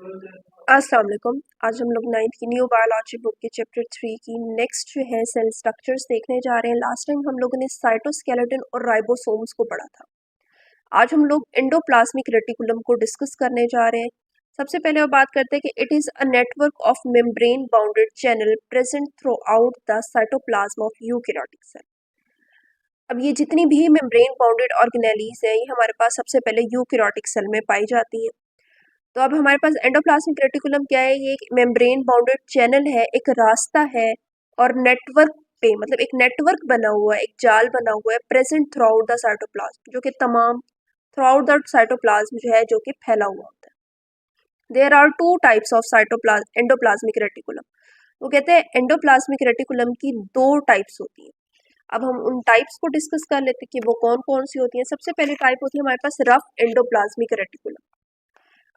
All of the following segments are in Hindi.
अस्सलाम वालेकुम। आज हम लोग 9th की न्यू बायोलॉजी बुक के चैप्टर 3 की नेक्स्ट जो है सेल स्ट्रक्चर्स देखने जा रहे हैं। लास्ट टाइम हम लोगों ने साइटोस्केलेटन और राइबोसोम्स को पढ़ा था। आज हम लोग एंडोप्लाज्मिक रेटिकुलम को डिस्कस करने जा रहे हैं। सबसे पहले वो बात करते हैं कि it is a network of membrane bounded channel present throughout the cytoplasm of eukaryotic cell. अब ये जितनी भी मेम्ब्रेन बाउंडेड ऑर्गेनेलीज हैं, ये हमारे पास सबसे पहले यूकैरियोटिक सेल में पाई जाती हैं। तो अब हमारे पास एंडोप्लाज्मिक रेटिकुलम क्या है? ये एक मेम्ब्रेन बाउंडेड चैनल है, एक रास्ता है और नेटवर्क पे मतलब एक नेटवर्क बना हुआ है, एक जाल बना हुआ है present throughout the cytoplasm, जो कि तमाम थ्रू आउट द साइटोप्लाज्म जो है जो कि फैला हुआ होता है। There are two types of cytoplasm endoplasmic reticulum. वो कहते हैं एंडोप्लाज्मिक रेटिकुलम की दो टाइप्स होती हैं। अब हम उन टाइप्स को डिस्कस कर लेते हैं कि वो कौन कौन सी होती हैं। सबसे पहली टाइप होती है हमारे पास रफ एंडोप्लाज्मिक रेटिकुलम।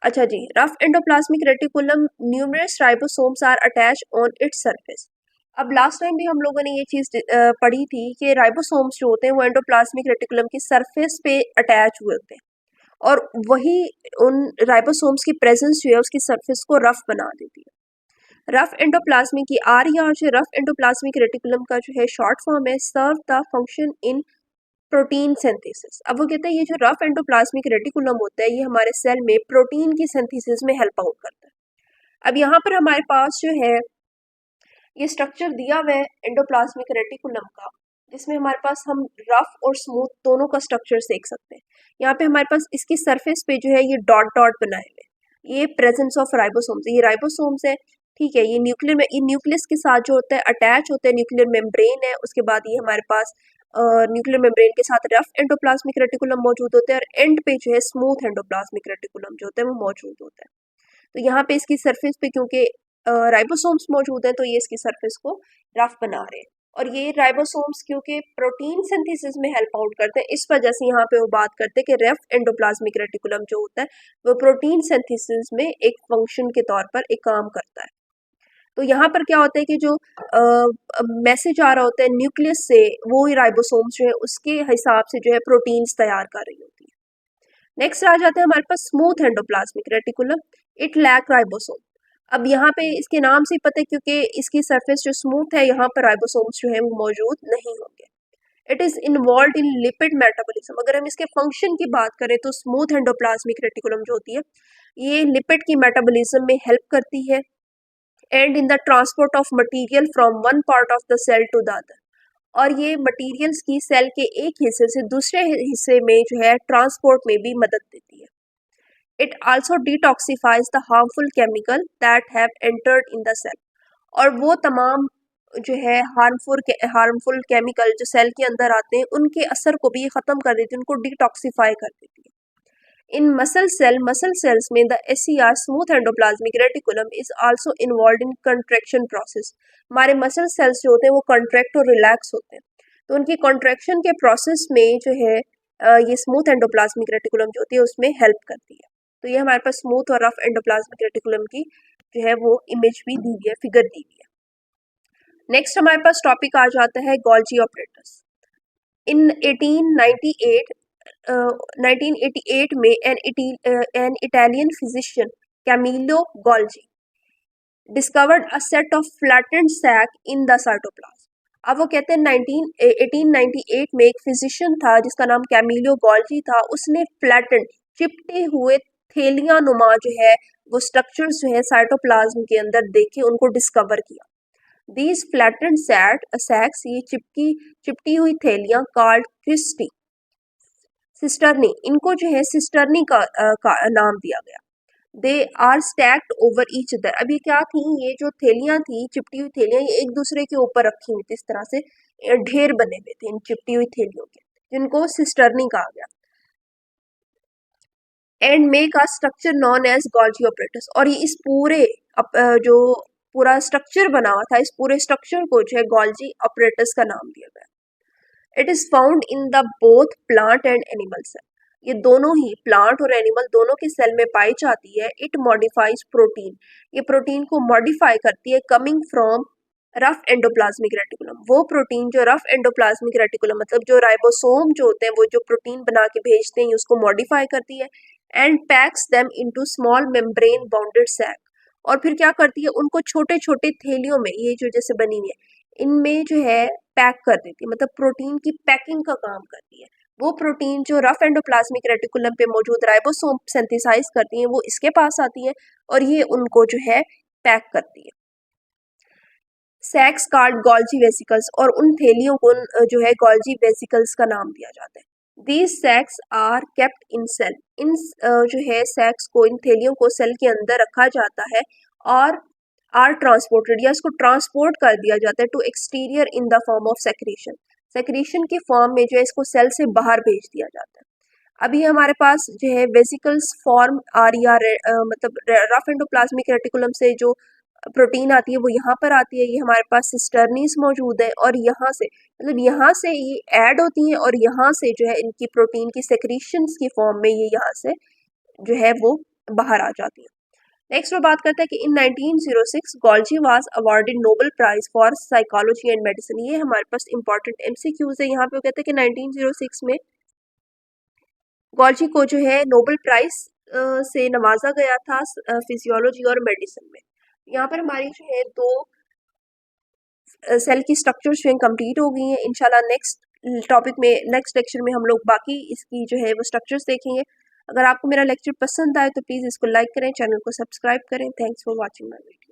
अच्छा जी, rough endoplasmic reticulum numerous ribosomes are attach on its surface. अब लास्ट टाइम भी हम लोगों ने ये चीज़ पढ़ी थी कि राइबोसोम्स जो होते हैं वो एंडोप्लाज्मिक रेटिकुलम की सरफेस पे अटैच हुए होते हैं और वही उन राइबोसोम्स की प्रेजेंस जो है उसकी सरफेस को रफ बना देती है। रफ एंडोप्लाज्मिक की आर या जो रफ एंडोप्लाज्मिक रेटिकुलम का जो है शॉर्ट फॉर्म है serve the function in protein synthesis. अब वो कहते हैं ये जो रफ एंडोप्लाज्मिक रेटिकुलम होता है ये हमारे सेल में प्रोटीन की सिंथेसिस में हेल्प आउट करता है। अब यहाँ पर हमारे पास जो है ये स्ट्रक्चर दिया हुआ है एंडोप्लाज्मिक रेटिकुलम का, जिसमें हमारे पास हम रफ और स्मूथ दोनों का स्ट्रक्चर देख सकते हैं। यहाँ पे हमारे पास इसकी सरफेस पे जो है ये डॉट डॉट बनाए हुए हैं, ये प्रेजेंस ऑफ राइबोसोम्स, ये राइबोसोम्स है। ठीक है, ये न्यूक्लियर में, ये न्यूक्लियस के साथ जो होता है अटैच होता है, न्यूक्लियर मेम्ब्रेन है। उसके बाद ये हमारे पास न्यूक्लियर मेम्ब्रेन के साथ रफ एंडोप्लाज्मिक रेटिकुलम मौजूद होते हैं और एंड पे जो है स्मूथ एंडोप्लाज्मिक रेटिकुलम जो होता है वो मौजूद होता है। तो यहाँ पे इसकी सरफेस पे क्योंकि राइबोसोम्स मौजूद हैं तो ये इसकी सरफेस को रफ बना रहे हैं। और ये राइबोसोम्स क्योंकि प्रोटीन सिंथेसिस में हेल्प आउट करते हैं, इस वजह से यहाँ पे वो बात करते हैं कि रफ एंडोप्लाज्मिक रेटिकुलम जो होता है वो प्रोटीन सिंथेसिस में एक फंक्शन के तौर पर एक काम करता है। तो यहाँ पर क्या होता है कि जो मैसेज आ रहा होता है न्यूक्लियस से, वो ही राइबोसोम्स जो है उसके हिसाब से जो है प्रोटीन्स तैयार कर रही होती है। नेक्स्ट आ जाते हैं हमारे पास smooth endoplasmic reticulum. It lack ribosome. अब यहाँ पे इसके नाम से ही पता है क्योंकि इसकी सरफेस जो स्मूथ है यहाँ पर राइबोसोम्स जो है वो मौजूद नहीं होंगे। It is involve in lipid metabolism. अगर हम इसके फंक्शन की बात करें तो स्मूथ एंडोप्लाज्मिक रेटिकुलम जो होती है ये लिपिड की मेटाबॉलिज्म में हेल्प करती है and in the transport of material from one part of the cell to the other. और ये मटेरियल्स की सेल के एक हिस्से से दूसरे हिस्से में जो है ट्रांसपोर्ट में भी मदद देती है। It also detoxifies the harmful chemical that have entered in the cell. और वो तमाम जो है हार्मफुल केमिकल जो सेल के अंदर आते हैं उनके असर को भी ये ख़त्म कर देती है, उनको डिटॉक्सिफाई कर देती है। इन मसल सेल्स में the SCR smooth endoplasmic reticulum is also involve in contraction process. हमारे मसल सेल्स जो होते हैं वो कंट्रैक्ट और रिलैक्स होते हैं, तो उनकी कॉन्ट्रैक्शन के प्रोसेस में जो है ये स्मूथ एंडोप्लाज्मिक रेटिकुलम जो होती है उसमें हेल्प करती है। तो ये हमारे पास स्मूथ और रफ एंडोप्लाज्मिक रेटिकुलम की जो है वो इमेज भी दी हुई है, फिगर दी हुई है। नेक्स्ट हमारे पास टॉपिक आ जाता है गोल्जी ऑपरेटर्स। इन 1898 1988 में an Italian physician Camillo Golgi discovered a set of flattened sac in the cytoplasm. अब वो कहते हैं 1898 में एक फिजिशियन था जिसका नाम कैमिलो गोल्जी था, उसने फ्लैटेंड चिपटे हुए थैलियां नुमा जो है वो स्ट्रक्चर्स जो है साइटोप्लाज्म के अंदर देखे, उनको डिस्कवर किया। दीज फ्लैटेंड सैक्स, ये चिपटी हुई थैलियां कॉल्ड क्रिस्टी सिस्टरनी, इनको जो है सिस्टरनी का नाम दिया गया। They are stacked over each other. अब ये क्या थी? ये जो थैलियां थी, चिपटी हुई थैलियां, ये एक दूसरे के ऊपर रखी हुई थी, इस तरह से ढेर बने हुए थे इन चिपटी हुई थैलियों के, जिनको सिस्टरनी कहा गया। And make a structure known as Golgi apparatus. और ये इस पूरे जो पूरा स्ट्रक्चर बना हुआ था, इस पूरे स्ट्रक्चर को जो है गोल्जी ऑपरेटर्स का नाम दिया गया। It is found in the both plant and animal cell. ये दोनों ही प्लांट और एनिमल दोनों के सेल में पाई जाती है। इट मॉडिफाइज प्रोटीन, ये प्रोटीन को मॉडिफाई करती है coming from rough endoplasmic reticulum. वो प्रोटीन जो रफ एंडोप्लाज्मिक रेटिकुलम मतलब जो राइबोसोम जो होते हैं वो जो प्रोटीन बना के भेजते हैं उसको मॉडिफाई करती है and packs them into small membrane bounded sac. और फिर क्या करती है, उनको छोटे छोटे थैलियों में, ये जो जैसे बनी हुई है, इनमें जो है पैक कर देती है, मतलब प्रोटीन की पैकिंग का काम करती है। वो प्रोटीन जो रफ एंडोप्लाज्मिक रेटिकुलम पे मौजूद राइबोसोम सिंथेसाइज करती हैं, वो इसके पास आती हैं और ये उनको जो है पैक करती है। सैक्स कार्ड गोल्जी वेसिकल्स, और उन थैलियों को जो है गोल्जी वेसिकल्स का नाम दिया जाता है। These sacs are kept in cell. इन जो है सैक्स को, इन थैलियों को सेल के अंदर रखा जाता है और आर ट्रांसपोर्टेड, या इसको ट्रांसपोर्ट कर दिया जाता है to exterior in the form of secretion. Secretion के फॉर्म में जो है इसको सेल से बाहर भेज दिया जाता है। अभी हमारे पास जो है वेसिकल्स फॉर्म आर या मतलब रफ एंडोप्लाज्मिक रेटिकुलम से जो प्रोटीन आती है वो यहाँ पर आती है, ये हमारे पास सिस्टर्नीस मौजूद है, और यहाँ से, मतलब यहाँ से ये ऐड होती हैं और यहाँ से जो है इनकी प्रोटीन की सेक्रीशंस की फॉर्म में ये यहाँ से जो है वो बाहर आ जाती है। नेक्स्ट वो बात करते हैं कि in 1906 Golgi was awarded Nobel prize for psychology and medicine. ये हमारे पास इंपॉर्टेंट एमसीक्यूज है। यहाँ पे वो कहते हैं कि 1906 में गोल्जी को जो है नोबेल प्राइज से नवाजा गया था फिजियोलॉजी और मेडिसिन में। यहाँ पर हमारी जो है दो सेल की स्ट्रक्चर्स जो है कंप्लीट हो गई हैं। इंशाल्लाह नेक्स्ट टॉपिक में, नेक्स्ट लेक्चर में हम लोग बाकी इसकी जो है वो स्ट्रक्चर्स देखेंगे। अगर आपको मेरा लेक्चर पसंद आए तो प्लीज़ इसको लाइक करें, चैनल को सब्सक्राइब करें। Thanks for watching my video.